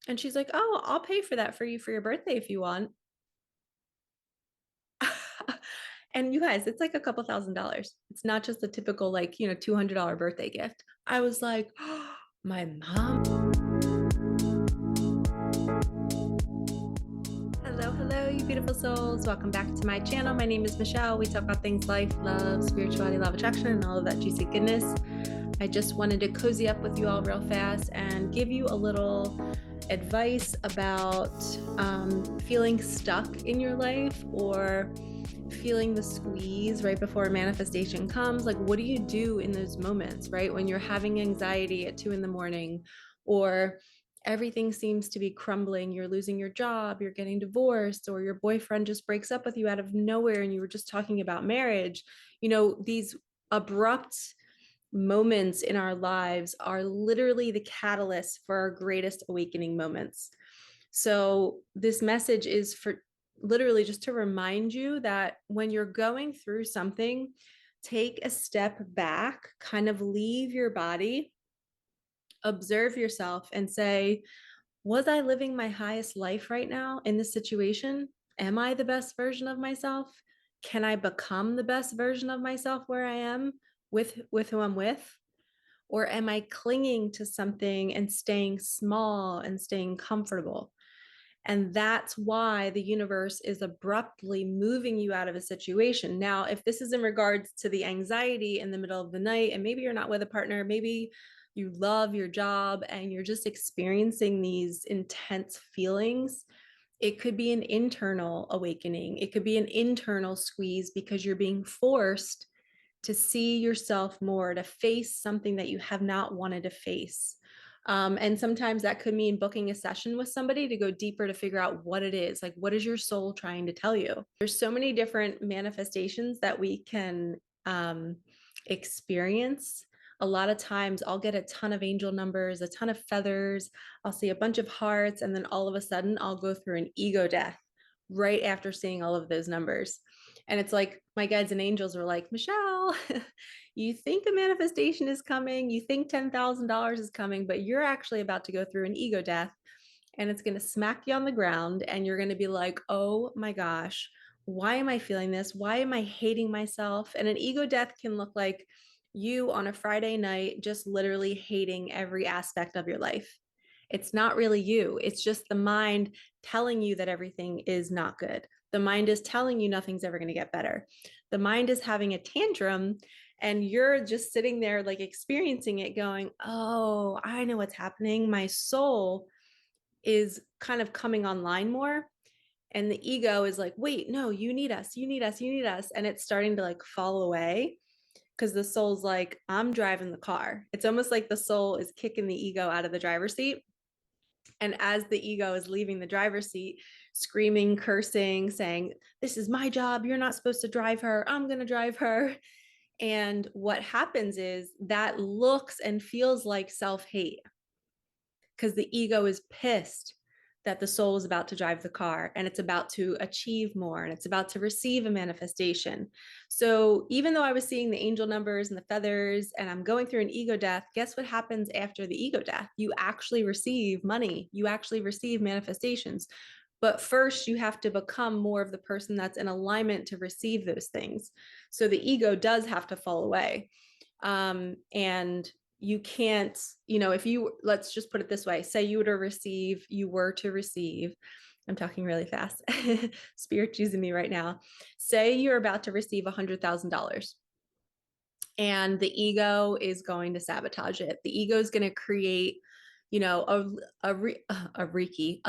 And she's like, oh, I'll pay for that for you for your birthday if you want. And you guys, it's like a couple $1,000s. It's not just a typical, like, $200 birthday gift. I was like, oh, my mom. Hello, hello, you beautiful souls. Welcome back to my channel. My name is Michelle. We talk about things life, love, spirituality, love, attraction, and all of that juicy goodness. I just wanted to cozy up with you all real fast and give you a little advice about feeling stuck in your life or feeling the squeeze right before a manifestation comes. Like, what do you do in those moments, right? When you're having anxiety at 2 in the morning, or everything seems to be crumbling, you're losing your job, you're getting divorced, or your boyfriend just breaks up with you out of nowhere and you were just talking about marriage. These abrupt moments in our lives are literally the catalyst for our greatest awakening moments. So, this message is for literally just to remind you that when you're going through something, take a step back, kind of leave your body, observe yourself, and say, was I living my highest life right now in this situation? Am I the best version of myself? Can I become the best version of myself where I am with who I'm with? Or am I clinging to something and staying small and staying comfortable? And that's why the universe is abruptly moving you out of a situation. Now, if this is in regards to the anxiety in the middle of the night, and maybe you're not with a partner, maybe you love your job and you're just experiencing these intense feelings, it could be an internal awakening. It could be an internal squeeze because you're being forced to see yourself more, to face something that you have not wanted to face. And sometimes that could mean booking a session with somebody to go deeper to figure out what it is. Like, what is your soul trying to tell you? There's so many different manifestations that we can experience. A lot of times I'll get a ton of angel numbers, a ton of feathers, I'll see a bunch of hearts, and then all of a sudden I'll go through an ego death right after seeing all of those numbers. And it's like my guides and angels were like, Michelle, you think a manifestation is coming, you think $10,000 is coming, but you're actually about to go through an ego death and it's going to smack you on the ground. And you're going to be like, oh my gosh, why am I feeling this? Why am I hating myself? And an ego death can look like you on a Friday night just literally hating every aspect of your life. It's not really you. It's just the mind telling you that everything is not good. The mind is telling you nothing's ever going to get better. The mind is having a tantrum and you're just sitting there like experiencing it going, oh, I know what's happening. My soul is kind of coming online more. And the ego is like, wait, no, you need us, you need us, you need us. And it's starting to like fall away because the soul's like, I'm driving the car. It's almost like the soul is kicking the ego out of the driver's seat. And as the ego is leaving the driver's seat, screaming, cursing, saying, this is my job. You're not supposed to drive her. I'm going to drive her. And what happens is that looks and feels like self hate because the ego is pissed that the soul is about to drive the car and it's about to achieve more and it's about to receive a manifestation. So even though I was seeing the angel numbers and the feathers and I'm going through an ego death, guess what happens after the ego death? You actually receive money, you actually receive manifestations. But first, you have to become more of the person that's in alignment to receive those things. So the ego does have to fall away. And you can't, if you, let's just put it this way, say you were to receive, I'm talking really fast, spirit using me right now. Say you're about to receive $100,000 and the ego is going to sabotage it. The ego is going to create, a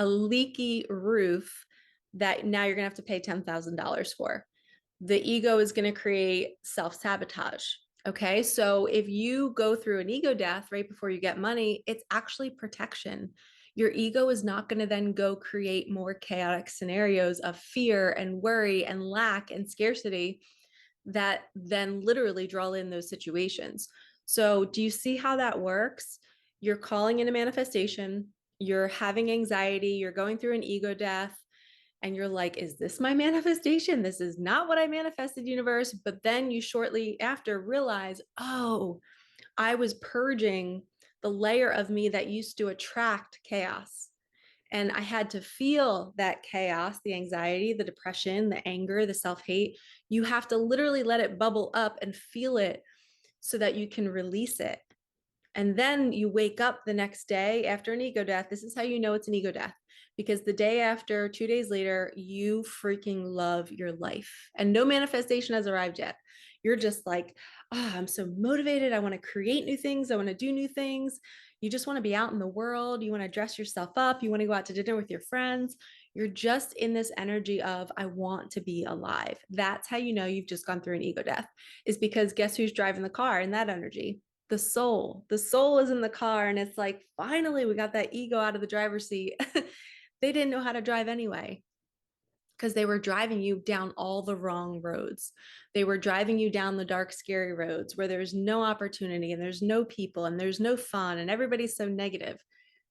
leaky roof that now you're going to have to pay $10,000 for. The ego is going to create self-sabotage. Okay. So if you go through an ego death right before you get money, it's actually protection. Your ego is not going to then go create more chaotic scenarios of fear and worry and lack and scarcity that then literally draw in those situations. So, do you see how that works? You're calling in a manifestation, you're having anxiety, you're going through an ego death, and you're like, is this my manifestation? This is not what I manifested, universe. But then you shortly after realize, oh, I was purging the layer of me that used to attract chaos. And I had to feel that chaos, the anxiety, the depression, the anger, the self-hate. You have to literally let it bubble up and feel it so that you can release it. And then you wake up the next day after an ego death. This is how you know it's an ego death, because the day after, 2 days later, you freaking love your life and no manifestation has arrived yet. You're just like, oh, I'm so motivated. I want to create new things. I want to do new things. You just want to be out in the world. You want to dress yourself up. You want to go out to dinner with your friends. You're just in this energy of, I want to be alive. That's how you know you've just gone through an ego death, is because guess who's driving the car in that energy? The soul is in the car, and it's like, finally we got that ego out of the driver's seat. They didn't know how to drive anyway, because they were driving you down all the wrong roads. They were driving you down the dark, scary roads where there's no opportunity and there's no people and there's no fun and everybody's so negative.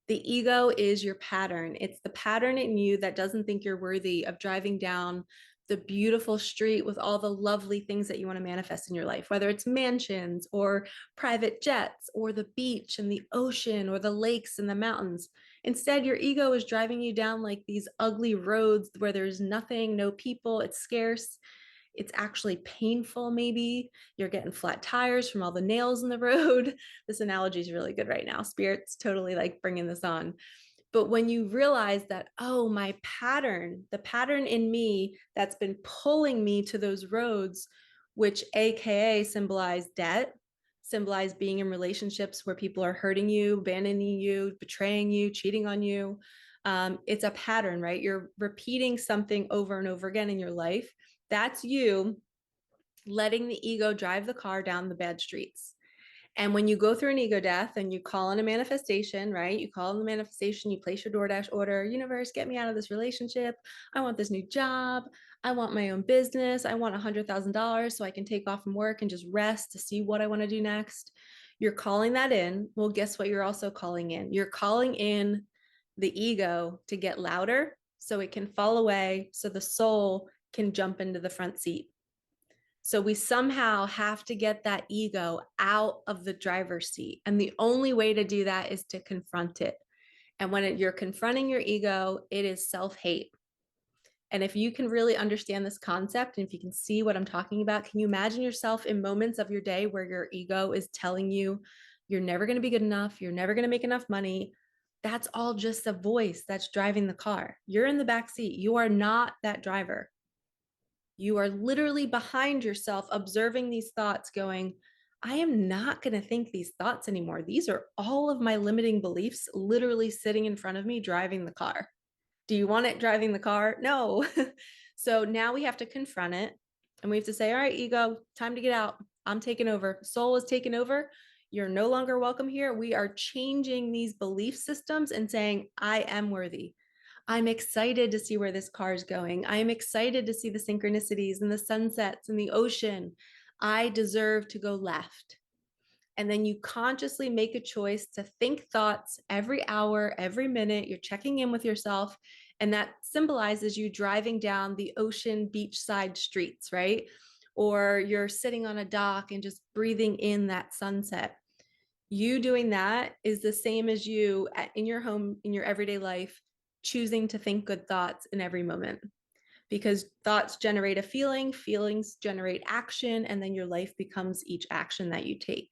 The ego is your pattern. It's the pattern in you that doesn't think you're worthy of driving down the beautiful street with all the lovely things that you want to manifest in your life, whether it's mansions or private jets or the beach and the ocean or the lakes and the mountains. Instead, your ego is driving you down like these ugly roads where there's nothing, no people, it's scarce. It's actually painful, maybe. You're getting flat tires from all the nails in the road. This analogy is really good right now. Spirit's totally like bringing this on. But when you realize that, oh, my pattern, the pattern in me that's been pulling me to those roads, which AKA symbolize debt, symbolize being in relationships where people are hurting you, abandoning you, betraying you, cheating on you. It's a pattern, right? You're repeating something over and over again in your life. That's you letting the ego drive the car down the bad streets. And when you go through an ego death and you call in a manifestation, right? You call in the manifestation, you place your DoorDash order, universe, get me out of this relationship. I want this new job. I want my own business. I want $100,000 so I can take off from work and just rest to see what I want to do next. You're calling that in. Well, guess what? You're also calling in. You're calling in the ego to get louder so it can fall away, so the soul can jump into the front seat. So we somehow have to get that ego out of the driver's seat. And the only way to do that is to confront it. And when you're confronting your ego, it is self-hate. And if you can really understand this concept, and if you can see what I'm talking about, can you imagine yourself in moments of your day where your ego is telling you you're never going to be good enough, you're never going to make enough money? That's all just a voice that's driving the car. You're in the back seat. You are not that driver. You are literally behind yourself, observing these thoughts, going, I am not going to think these thoughts anymore. These are all of my limiting beliefs literally sitting in front of me, driving the car. Do you want it driving the car? No. So now we have to confront it and we have to say, all right, ego, time to get out. I'm taking over. Soul is taking over. You're no longer welcome here. We are changing these belief systems and saying, I am worthy. I'm excited to see where this car is going. I'm excited to see the synchronicities and the sunsets and the ocean. I deserve to go left. And then you consciously make a choice to think thoughts every hour, every minute. You're checking in with yourself. And that symbolizes you driving down the ocean beachside streets, right? Or you're sitting on a dock and just breathing in that sunset. You doing that is the same as you in your home, in your everyday life, choosing to think good thoughts in every moment, because thoughts generate a feeling, feelings generate action, and then your life becomes each action that you take.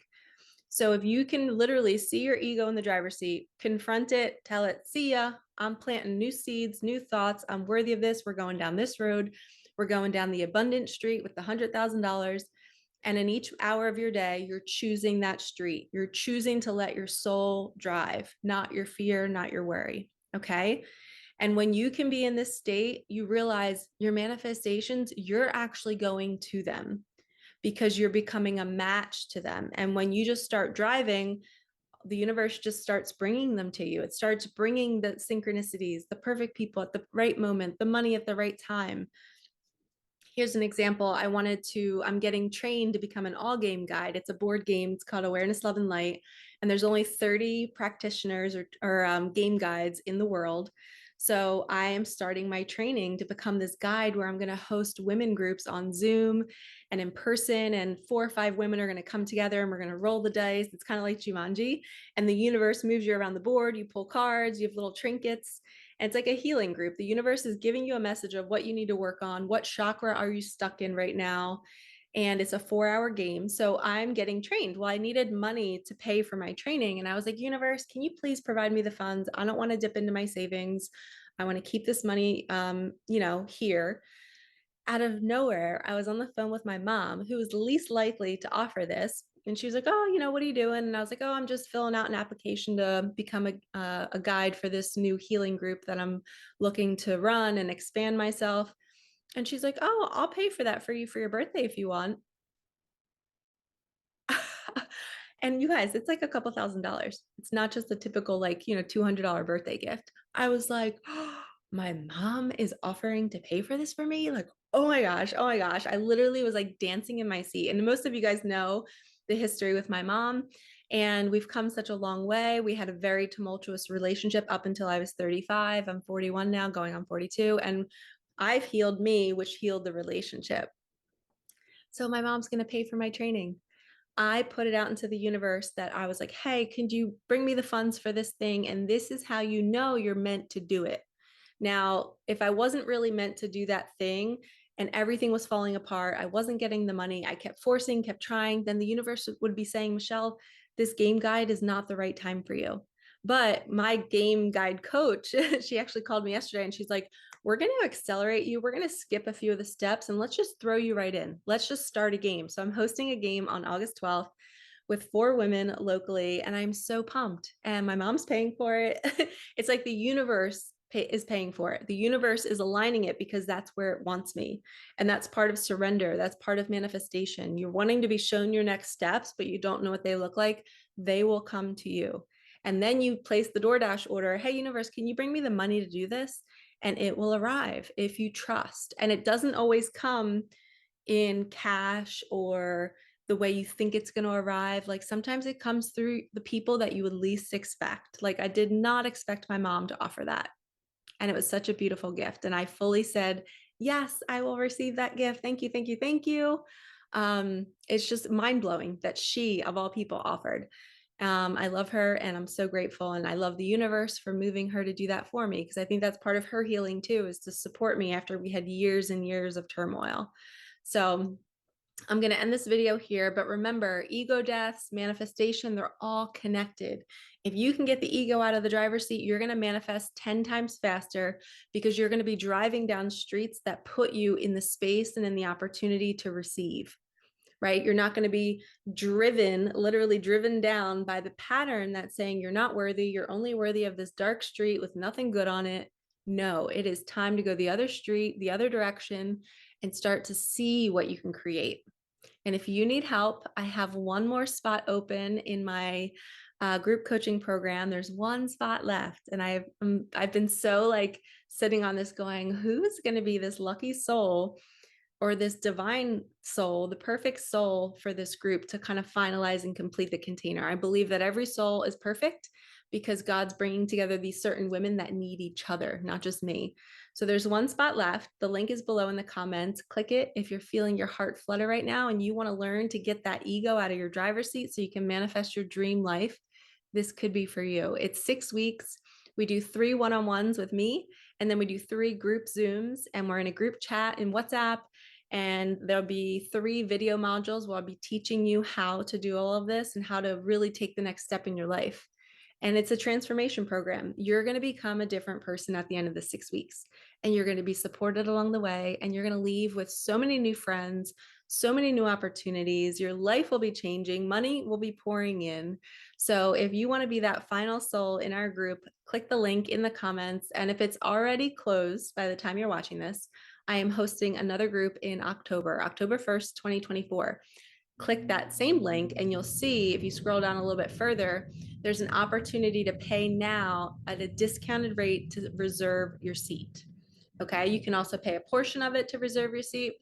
So if you can literally see your ego in the driver's seat, confront it, tell it, see ya, I'm planting new seeds, new thoughts, I'm worthy of this, we're going down this road, we're going down the abundant street with the $100,000. And in each hour of your day, you're choosing that street. You're choosing to let your soul drive, not your fear, not your worry. Okay. And when you can be in this state, you realize your manifestations, you're actually going to them because you're becoming a match to them. And when you just start driving, the universe just starts bringing them to you. It starts bringing the synchronicities, the perfect people at the right moment, the money at the right time. Here's an example. I'm getting trained to become an all game guide. It's a board game. It's called Awareness, Love, and Light. And there's only 30 practitioners or game guides in the world. So I am starting my training to become this guide where I'm going to host women groups on Zoom and in person. And 4 or 5 women are going to come together and we're going to roll the dice. It's kind of like Jumanji. And the universe moves you around the board. You pull cards, you have little trinkets. And it's like a healing group. The universe is giving you a message of what you need to work on. What chakra are you stuck in right now? And it's a 4-hour game. So I'm getting trained. Well, I needed money to pay for my training. And I was like, universe, can you please provide me the funds? I don't want to dip into my savings. I want to keep this money, here. Out of nowhere, I was on the phone with my mom, who was least likely to offer this. And she was like, oh, what are you doing? And I was like, oh, I'm just filling out an application to become a guide for this new healing group that I'm looking to run and expand myself. And she's like, oh, I'll pay for that for you for your birthday if you want. And you guys, it's like a couple $1,000s. It's not just a typical like, $200 birthday gift. I was like, oh, my mom is offering to pay for this for me. Like, oh my gosh, oh my gosh. I literally was like dancing in my seat. And most of you guys know the history with my mom. And we've come such a long way. We had a very tumultuous relationship up until I was 35. I'm 41 now, going on 42. And I've healed me, which healed the relationship. So my mom's going to pay for my training. I put it out into the universe that I was like, hey, can you bring me the funds for this thing? And this is how you know you're meant to do it. Now, if I wasn't really meant to do that thing and everything was falling apart, I wasn't getting the money, I kept forcing, kept trying, then the universe would be saying, Michelle, this game guide is not the right time for you. But my game guide coach, she actually called me yesterday and she's like, we're going to accelerate you. We're going to skip a few of the steps and let's just throw you right in. Let's just start a game. So I'm hosting a game on August 12th with 4 women locally, and I'm so pumped. And my mom's paying for it. It's like the universe is paying for it. The universe is aligning it because that's where it wants me. And that's part of surrender. That's part of manifestation. You're wanting to be shown your next steps, but you don't know what they look like. They will come to you. And then you place the DoorDash order. Hey, universe, can you bring me the money to do this? And it will arrive if you trust. And it doesn't always come in cash or the way you think it's going to arrive. Like sometimes it comes through the people that you would least expect. Like I did not expect my mom to offer that. And it was such a beautiful gift. And I fully said, yes, I will receive that gift. Thank you, thank you, thank you. It's just mind blowing that she, of all people, offered. I love her and I'm so grateful. And I love the universe for moving her to do that for me because I think that's part of her healing too, is to support me after we had years and years of turmoil. So I'm going to end this video here, but remember, ego deaths, manifestation, they're all connected. If you can get the ego out of the driver's seat, you're going to manifest 10 times faster because you're going to be driving down streets that put you in the space and in the opportunity to receive, right? You're not going to be literally driven down by the pattern that's saying you're not worthy. You're only worthy of this dark street with nothing good on it. No, it is time to go the other street, the other direction, and start to see what you can create. And if you need help, I have one more spot open in my group coaching program. There's one spot left. And I've been so like sitting on this going, who's going to be this lucky soul or this divine soul, the perfect soul for this group to kind of finalize and complete the container? I believe that every soul is perfect because God's bringing together these certain women that need each other, not just me. So there's one spot left. The link is below in the comments. Click it if you're feeling your heart flutter right now and you want to learn to get that ego out of your driver's seat so you can manifest your dream life. This could be for you. It's 6 weeks. We do 3 one-on-ones with me, and then we do 3 group Zooms, and we're in a group chat in WhatsApp. And there'll be 3 video modules where I'll be teaching you how to do all of this and how to really take the next step in your life. And it's a transformation program. You're going to become a different person at the end of the 6 weeks, and you're going to be supported along the way. And you're going to leave with so many new friends, so many new opportunities. Your life will be changing. Money will be pouring in. So if you want to be that final soul in our group, click the link in the comments. And if it's already closed by the time you're watching this, I am hosting another group in October 1st, 2024. Click that same link and you'll see, if you scroll down a little bit further, there's an opportunity to pay now at a discounted rate to reserve your seat. Okay, you can also pay a portion of it to reserve your seat.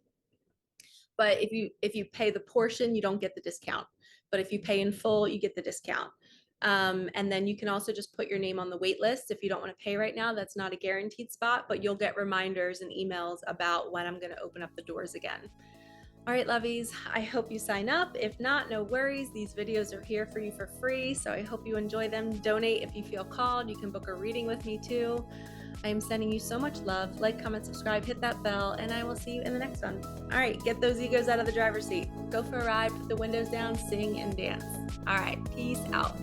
But if you pay the portion, you don't get the discount. But if you pay in full, you get the discount. And then you can also just put your name on the wait list if you don't want to pay right now. That's not a guaranteed spot, but you'll get reminders and emails about when I'm going to open up the doors again. All right, lovies, I hope you sign up. If not, no worries. These videos are here for you for free, so I hope you enjoy them. Donate if you feel called. You can book a reading with me too. I am sending you so much love. Like, comment, subscribe, hit that bell, and I will see you in the next one. All right, get those egos out of the driver's seat. Go for a ride, put the windows down, sing and dance. All right, peace out.